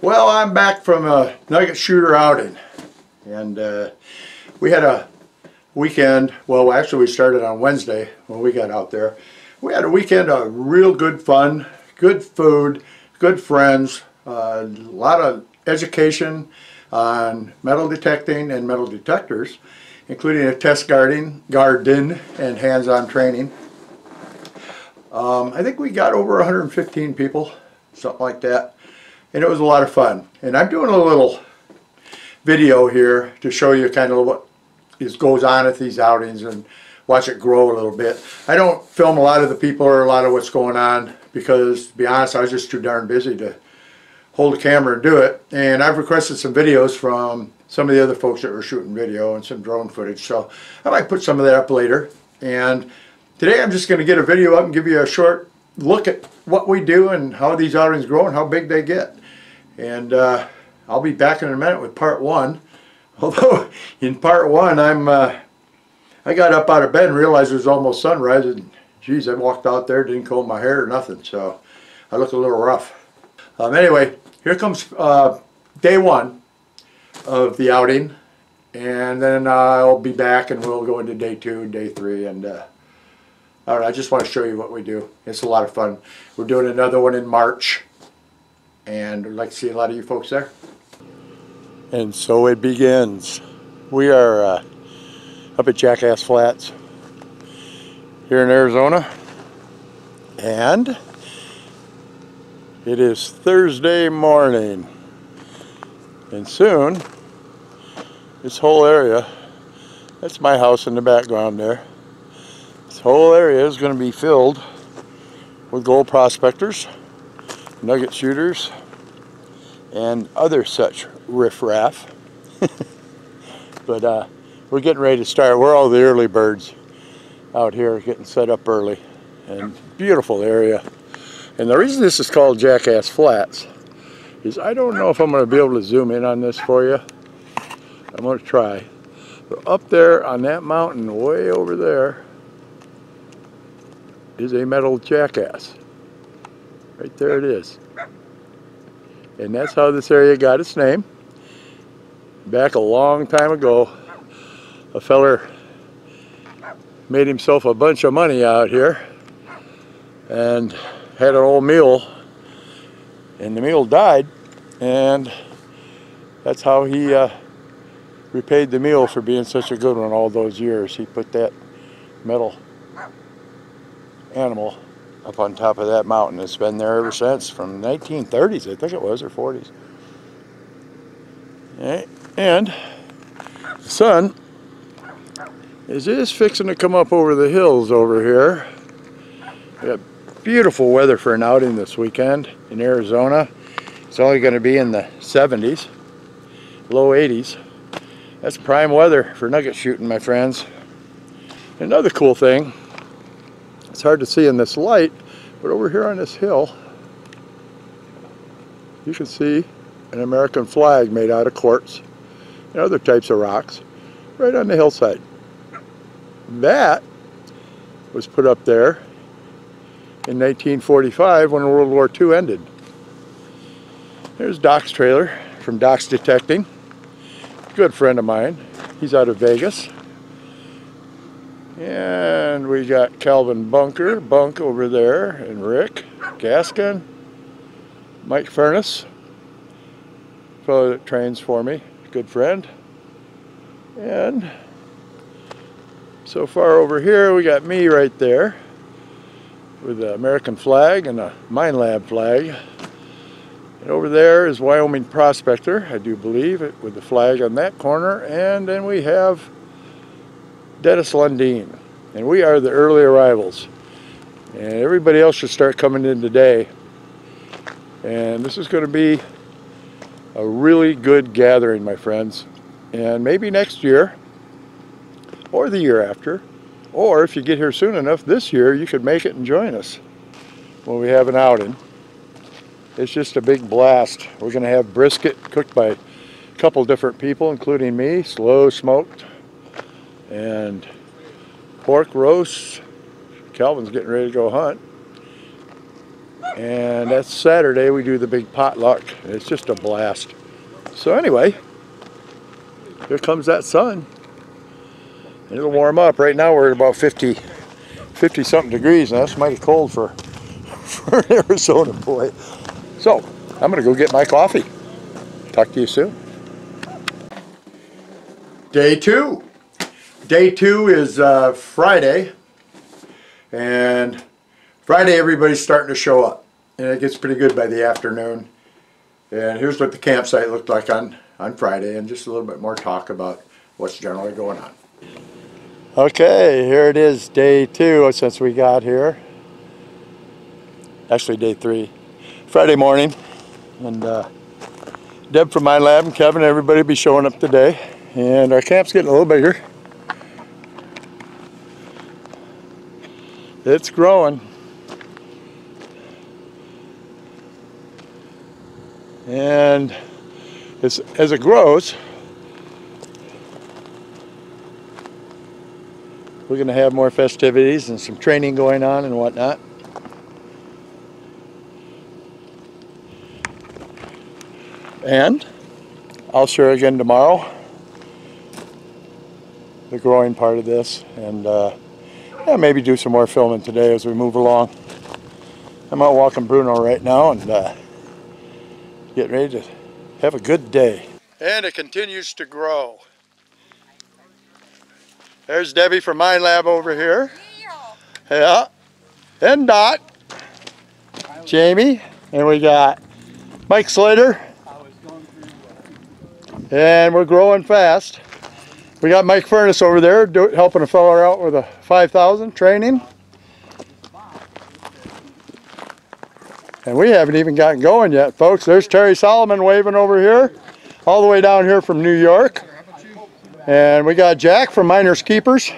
Well, I'm back from a Nugget Shooter outing, and we had a weekend. Well, actually we started on Wednesday when we got out there. We had a weekend of real good fun, good food, good friends, a lot of education on metal detecting and metal detectors, including a test garden and hands-on training. I think we got over 115 people, something like that. And it was a lot of fun. And I'm doing a little video here to show you kind of what goes on at these outings and watch it grow a little bit. I don't film a lot of the people or a lot of what's going on because, to be honest, I was just too darn busy to hold the camera and do it. And I've requested some videos from some of the other folks that were shooting video and some drone footage. So I might put some of that up later. And today I'm just going to get a video up and give you a short look at what we do and how these outings grow and how big they get. And I'll be back in a minute with part one. Although in part one I got up out of bed and realized it was almost sunrise, and geez, I walked out there, didn't comb my hair or nothing, so I look a little rough. Anyway, here comes day one of the outing, and then I'll be back and we'll go into day two and day three, and I don't know, I just want to show you what we do. It's a lot of fun. We're doing another one in March, and I'd like to see a lot of you folks there. And so it begins. We are up at Jackass Flats here in Arizona, and it is Thursday morning, and soon this whole area, that's my house in the background there, this whole area is going to be filled with gold prospectors, nugget shooters, and other such riffraff. But we're getting ready to start. We're all the early birds out here getting set up early, and beautiful area. And the reason this is called Jackass Flats is I don't know if I'm going to be able to zoom in on this for you. I'm going to try. But up there on that mountain way over there is a metal jackass. Right there it is. And that's how this area got its name. Back a long time ago, a feller made himself a bunch of money out here and had an old mule, and the mule died, and that's how he repaid the mule for being such a good one all those years. He put that metal animal up on top of that mountain. It's been there ever since, from 1930s I think it was, or 40s. Okay. And the sun is just fixing to come up over the hills over here. We got beautiful weather for an outing this weekend in Arizona. It's only going to be in the 70s, low 80s. That's prime weather for nugget shooting, my friends. Another cool thing, it's hard to see in this light, but over here on this hill you can see an American flag made out of quartz and other types of rocks right on the hillside. That was put up there in 1945 when World War II ended. There's Doc's trailer from Doc's Detecting. Good friend of mine. He's out of Vegas. And we got Calvin Bunk over there, and Rick Gaskin, Mike Furnace, fellow that trains for me, good friend. And so far over here we got me right there with the American flag and a Mine Lab flag. And over there is Wyoming Prospector, I do believe, with the flag on that corner. And then we have Dennis Lundeen, and we are the early arrivals, and everybody else should start coming in today. And this is going to be a really good gathering, my friends, and maybe next year or the year after, or if you get here soon enough this year, you could make it and join us when we have an outing. It's just a big blast. We're going to have brisket cooked by a couple different people, including me, slow smoked, and pork roast. Calvin's getting ready to go hunt. And that's Saturday we do the big potluck. It's just a blast. So anyway, here comes that sun. It'll warm up. Right now we're at about 50 something degrees, and that's mighty cold for an Arizona boy. So I'm gonna go get my coffee. Talk to you soon. Day two. Day two is Friday, and Friday everybody's starting to show up, and it gets pretty good by the afternoon. And here's what the campsite looked like on Friday, and just a little bit more talk about what's generally going on. Okay, here it is, day two since we got here. Actually day three. Friday morning, and Deb from my lab and Kevin, everybody will be showing up today. And our camp's getting a little bigger. It's growing. And as it grows, we're going to have more festivities and some training going on and whatnot. And I'll share again tomorrow the growing part of this, and yeah, maybe do some more filming today as we move along. I'm out walking Bruno right now and getting ready to have a good day. And it continues to grow. There's Debbie from my lab over here. Yeah. And Dot. Jamie. And we got Mike Slater. And we're growing fast. We got Mike Furnace over there helping a fellow out with a 5,000 training. And we haven't even gotten going yet, folks. There's Terry Solomon waving over here, all the way down here from New York. And we got Jack from Miners Keepers.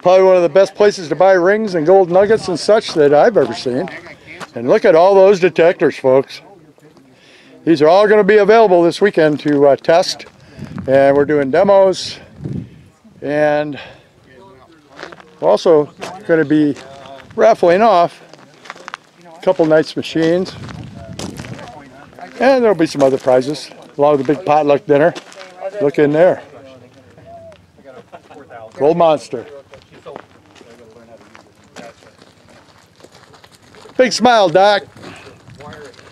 Probably one of the best places to buy rings and gold nuggets and such that I've ever seen. And look at all those detectors, folks. These are all going to be available this weekend to test. And we're doing demos. And we're also going to be raffling off a couple nice machines. And there'll be some other prizes along with the big potluck dinner. Look in there. Gold Monster. Big smile, Doc.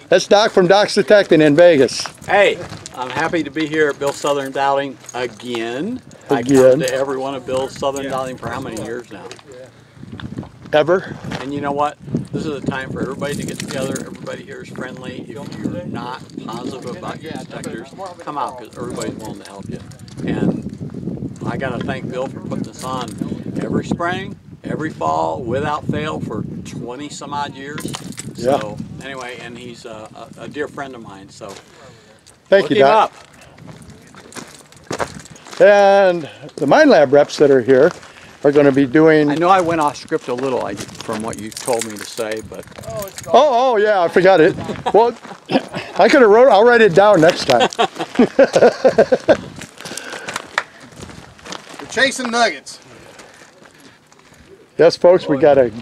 That's Doc from Doc's Detecting in Vegas. Hey, I'm happy to be here at Bill's Southern Doubting again. I come to every one of Bill's Southern Doubting for how many years now? Ever. And you know what? This is a time for everybody to get together. Everybody here is friendly. If you're not positive about your detectors, come out because everybody's willing to help you. And I got to thank Bill for putting this on every spring, every fall, without fail for 20 some odd years. Yeah. So anyway, and he's a dear friend of mine. So thank you, Doc. And the Mine Lab reps that are here are going to be doing... I know I went off script a little from what you told me to say, but... Oh yeah, I forgot it. Well, I could have wrote... I'll write it down next time. We're chasing nuggets. Yes, folks, we got a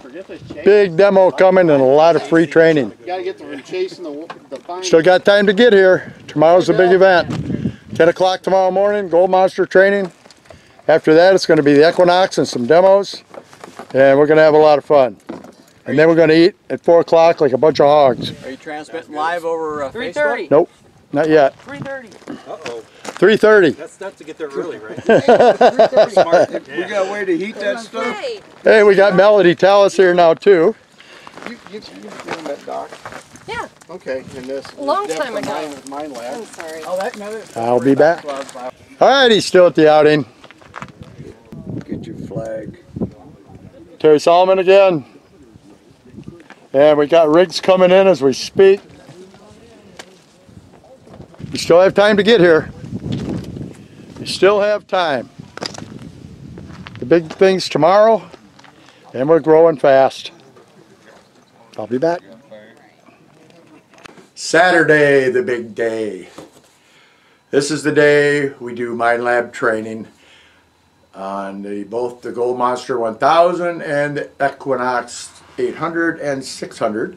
big demo coming and a lot of free training. You gotta get the chasing the fine. Still got time to get here. Tomorrow's a big event. 10 o'clock tomorrow morning, Gold Monster training. After that, it's going to be the Equinox and some demos. And we're going to have a lot of fun. And then we're going to eat at 4 o'clock like a bunch of hogs. Are you transmitting live over 3:30. Facebook? Nope, not yet. 3:30. Uh-oh. 3:30. That's to get there early, right? 3:30. We got a way to heat that stuff. Hey, Hey, we got Melody Tallis here now, too. You doing that, Doc? yeah, Okay, and this Long Deb time from ago. Mine Lab. I'm sorry. Oh, that no. I'll be back. All right, he's still at the outing. Get your flag. Terry Solomon again. And we got rigs coming in as we speak. You still have time to get here. You still have time. The big thing's tomorrow, and we're growing fast. I'll be back. Saturday, the big day. This is the day we do Mine Lab training on both the Gold Monster 1000 and the Equinox 800 and 600.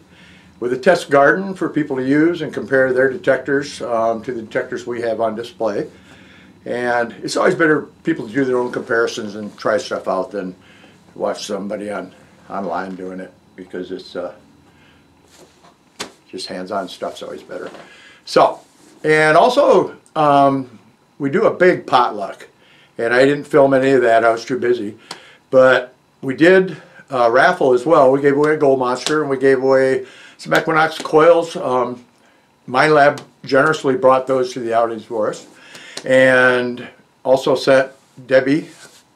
with a test garden for people to use and compare their detectors to the detectors we have on display. And it's always better people to do their own comparisons and try stuff out than watch somebody online doing it, because it's just hands-on stuff's always better. So, and also we do a big potluck, and I didn't film any of that, I was too busy, but we did a raffle as well. We gave away a gold monster, and we gave away some Equinox coils. My lab generously brought those to the outings for us, and also sent Debbie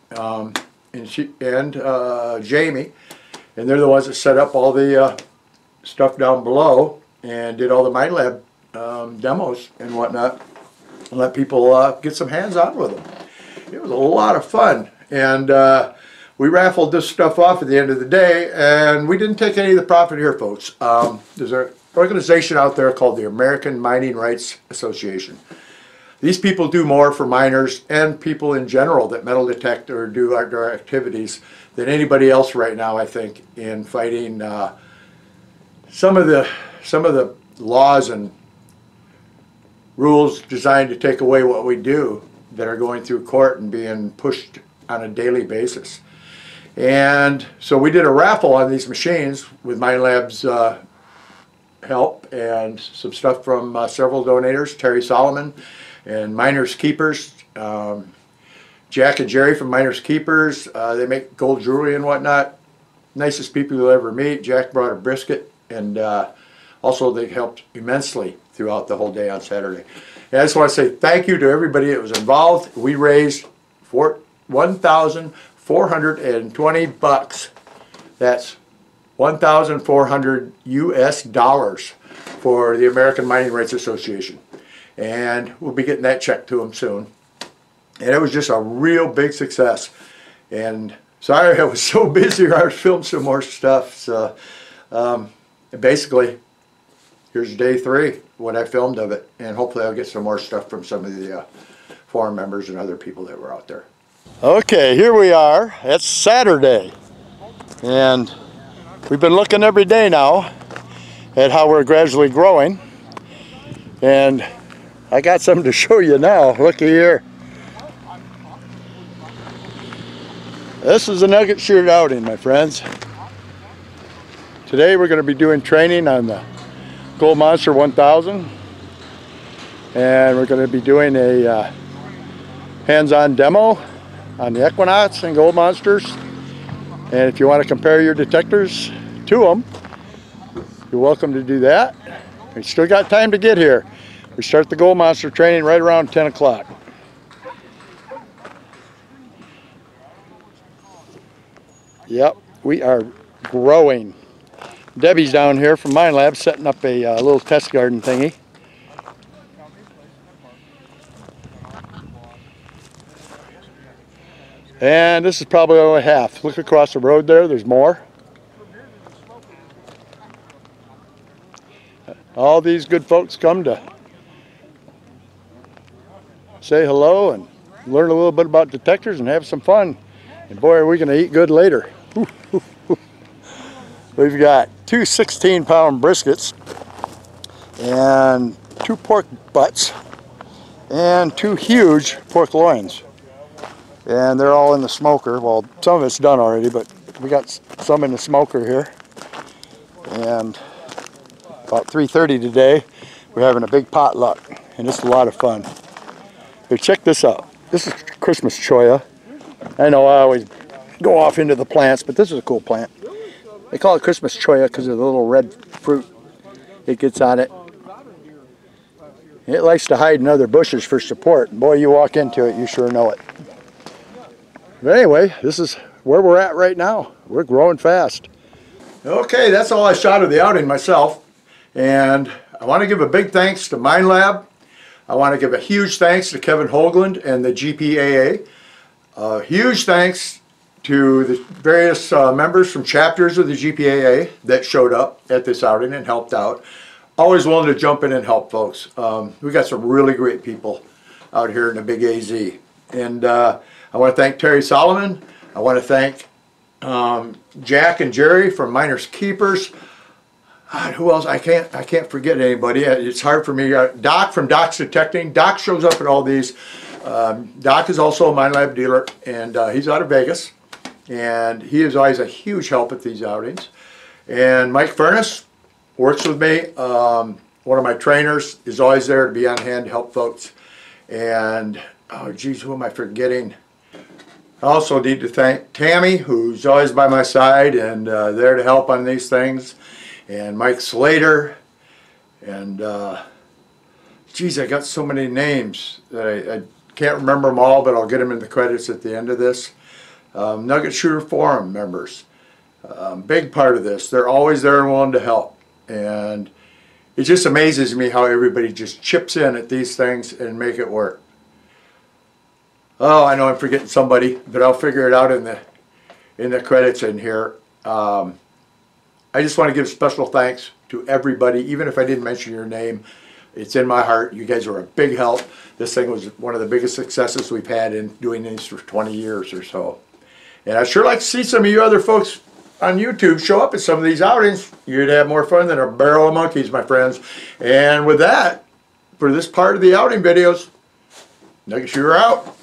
and Jamie, and they're the ones that set up all the stuff down below and did all the My Lab demos and whatnot, and let people get some hands-on with them. It was a lot of fun, and we raffled this stuff off at the end of the day, and we didn't take any of the profit here, folks. There's an organization out there called the American Mining Rights Association. These people do more for miners and people in general that metal detect or do outdoor activities than anybody else right now, I think, in fighting some of the laws and rules designed to take away what we do that are going through court and being pushed on a daily basis. And so we did a raffle on these machines with Mine Lab's help and some stuff from several donators, Terry Solomon and Miners Keepers, Jack and Jerry from Miners Keepers. They make gold jewelry and whatnot. Nicest people you'll ever meet. Jack brought a brisket, and also they helped immensely throughout the whole day on Saturday. And I just want to say thank you to everybody that was involved. We raised $1,420. That's 1,400 US dollars for the American Mining Rights Association. And we'll be getting that check to them soon. And it was just a real big success. And sorry I was so busy, I was filming some more stuff. So basically, here's day 3, what I filmed of it. And hopefully I'll get some more stuff from some of the forum members and other people that were out there. Okay, here we are. It's Saturday. And we've been looking every day now at how we're gradually growing. And I got something to show you now. Looky here. This is a Nugget Shooter outing, my friends. Today we're going to be doing training on the Gold Monster 1000. And we're going to be doing a hands-on demo on the Equinox and Gold Monsters. And if you want to compare your detectors to them, you're welcome to do that. We still got time to get here. We start the Gold Monster training right around 10 o'clock. Yep, we are growing. Debbie's down here from Mine Lab setting up a little test garden thingy. And this is probably only half. Look across the road there, there's more. All these good folks come to say hello and learn a little bit about detectors and have some fun. And boy, are we going to eat good later. We've got 2 16-pound briskets and 2 pork butts and 2 huge pork loins. And they're all in the smoker. Well, some of it's done already, but we got some in the smoker here. And about 3:30 today, we're having a big potluck, and it's a lot of fun. Here, check this out. This is Christmas Choya. I know I always go off into the plants, but this is a cool plant. They call it Christmas Choya because of the little red fruit it gets on it. It likes to hide in other bushes for support. Boy, you walk into it, you sure know it. But anyway, this is where we're at right now. We're growing fast. Okay, that's all I shot of the outing myself. And I want to give a big thanks to Mine Lab. I want to give a huge thanks to Kevin Hoagland and the GPAA. Huge thanks to the various members from chapters of the GPAA that showed up at this outing and helped out. Always willing to jump in and help folks. We got some really great people out here in the big AZ. And I want to thank Terry Solomon. I want to thank Jack and Jerry from Miners Keepers. God, who else? I can't forget anybody. It's hard for me. Doc from Doc's Detecting. Doc shows up at all these. Doc is also a Mind Lab dealer, and he's out of Vegas. And he is always a huge help at these outings. And Mike Furness works with me. One of my trainers is always there to be on hand to help folks. And, oh geez, who am I forgetting? I also need to thank Tammy, who's always by my side and there to help on these things. And Mike Slater. And, geez, I got so many names that I can't remember them all, but I'll get them in the credits at the end of this. Nugget Shooter Forum members. Big part of this. They're always there and willing to help. And it just amazes me how everybody just chips in at these things and make it work. Oh, I know I'm forgetting somebody, but I'll figure it out in the credits in here. I just want to give special thanks to everybody, even if I didn't mention your name. It's in my heart. You guys are a big help. This thing was one of the biggest successes we've had in doing these for 20 years or so. And I'd sure like to see some of you other folks on YouTube show up at some of these outings. You'd have more fun than a barrel of monkeys, my friends. And with that, for this part of the outing videos, Nugget Shooter out.